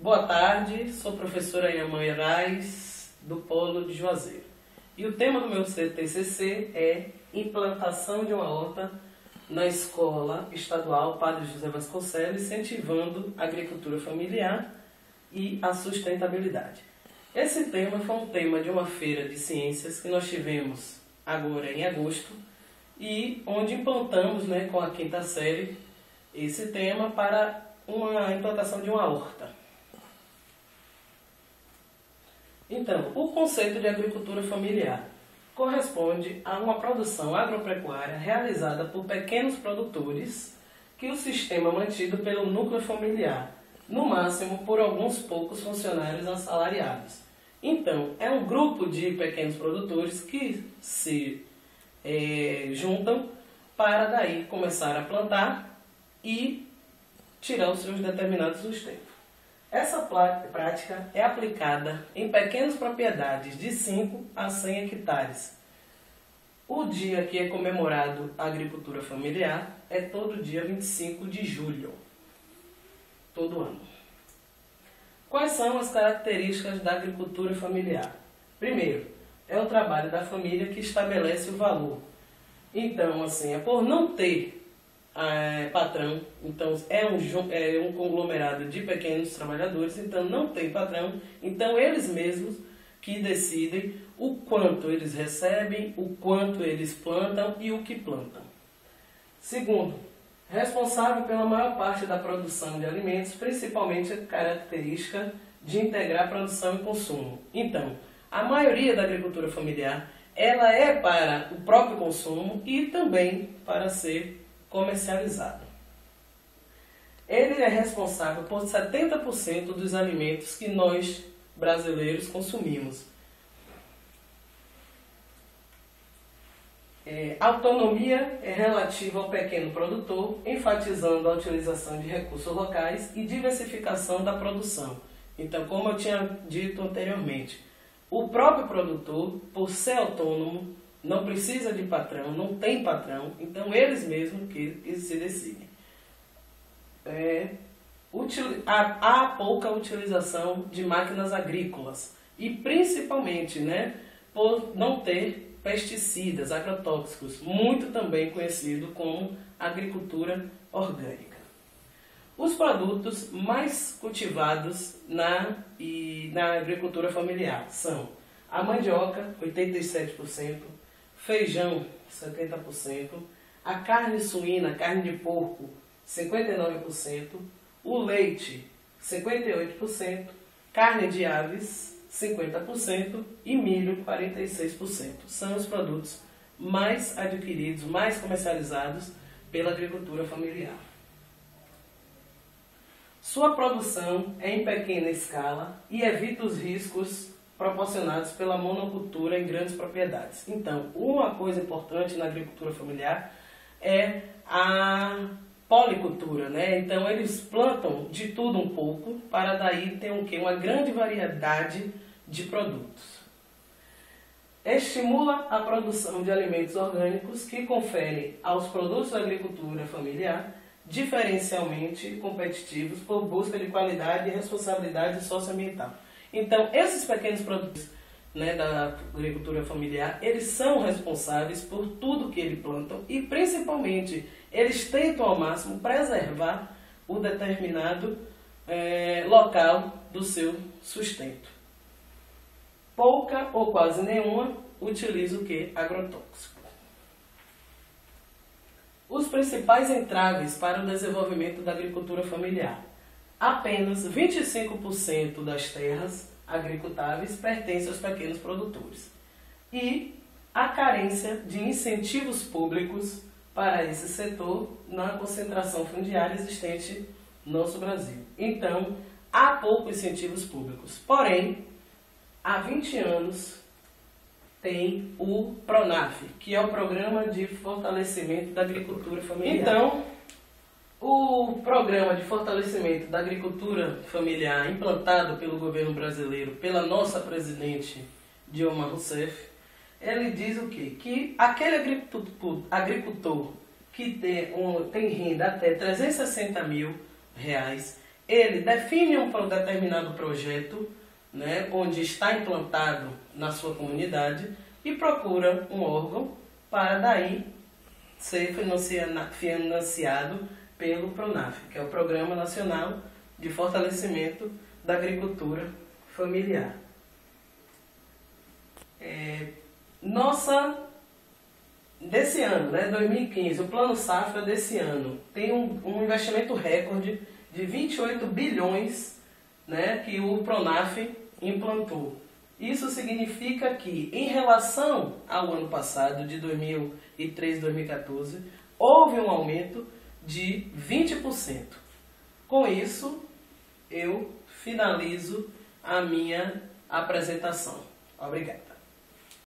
Boa tarde, sou professora Yaman Herais, do Polo de Juazeiro. E o tema do meu TCC é implantação de uma horta na Escola Estadual Padre José Vasconcelos, incentivando a agricultura familiar e a sustentabilidade. Esse tema foi um tema de uma feira de ciências que nós tivemos agora em agosto e onde implantamos, com a quinta série, esse tema para uma implantação de uma horta. Então, o conceito de agricultura familiar corresponde a uma produção agropecuária realizada por pequenos produtores que o sistema é mantido pelo núcleo familiar, no máximo por alguns poucos funcionários assalariados. Então, é um grupo de pequenos produtores que se juntam para daí começar a plantar e tirar os seus determinados sustentos. Essa prática é aplicada em pequenas propriedades de 5 a 100 hectares. O dia que é comemorado a agricultura familiar é todo dia 25 de julho, todo ano. Quais são as características da agricultura familiar? Primeiro, é o trabalho da família que estabelece o valor. Então, é por não ter patrão, então é um conglomerado de pequenos trabalhadores, então não tem patrão, então eles mesmos que decidem o quanto eles recebem, o quanto eles plantam e o que plantam. Segundo, responsável pela maior parte da produção de alimentos, principalmente a característica de integrar produção e consumo. Então, a maioria da agricultura familiar, ela é para o próprio consumo e também para ser comercializado. Ele é responsável por 70% dos alimentos que nós, brasileiros, consumimos. Autonomia é relativa ao pequeno produtor, enfatizando a utilização de recursos locais e diversificação da produção. Então, como eu tinha dito anteriormente, o próprio produtor, por ser autônomo, não precisa de patrão, não tem patrão, então eles mesmos que se decidem. Há pouca utilização de máquinas agrícolas e principalmente por não ter pesticidas, agrotóxicos, muito também conhecido como agricultura orgânica. Os produtos mais cultivados na agricultura familiar são a mandioca, 87%, feijão, 70%, a carne suína, carne de porco, 59%, o leite, 58%, carne de aves, 50% e milho, 46%. São os produtos mais adquiridos, mais comercializados pela agricultura familiar. Sua produção é em pequena escala e evita os riscos proporcionados pela monocultura em grandes propriedades. Então, uma coisa importante na agricultura familiar é a policultura, Então, eles plantam de tudo um pouco para daí ter uma grande variedade de produtos. Estimula a produção de alimentos orgânicos que conferem aos produtos da agricultura familiar diferencialmente competitivos por busca de qualidade e responsabilidade socioambiental. Então, esses pequenos produtos da agricultura familiar, eles são responsáveis por tudo que eles plantam e, principalmente, eles tentam ao máximo preservar o determinado local do seu sustento. Pouca ou quase nenhuma utiliza o que? Agrotóxico. Os principais entraves para o desenvolvimento da agricultura familiar. Apenas 25% das terras agricultáveis pertencem aos pequenos produtores. E a carência de incentivos públicos para esse setor na concentração fundiária existente no nosso Brasil. Então, há poucos incentivos públicos. Porém, há 20 anos tem o PRONAF, que é o Programa de Fortalecimento da Agricultura Familiar. Então, o Programa de Fortalecimento da Agricultura Familiar, implantado pelo governo brasileiro, pela nossa presidente Dilma Rousseff, ele diz o quê? Que aquele agricultor que tem renda até R$360 mil, ele define um determinado projeto, né, onde está implantado na sua comunidade e procura um órgão para daí ser financiado pelo PRONAF, que é o Programa Nacional de Fortalecimento da Agricultura Familiar. Desse ano, né, 2015, o Plano Safra desse ano tem um investimento recorde de 28 bilhões, né, que o PRONAF implantou. Isso significa que, em relação ao ano passado, de 2013 2014, houve um aumento de 20%. Com isso, eu finalizo a minha apresentação. Obrigado.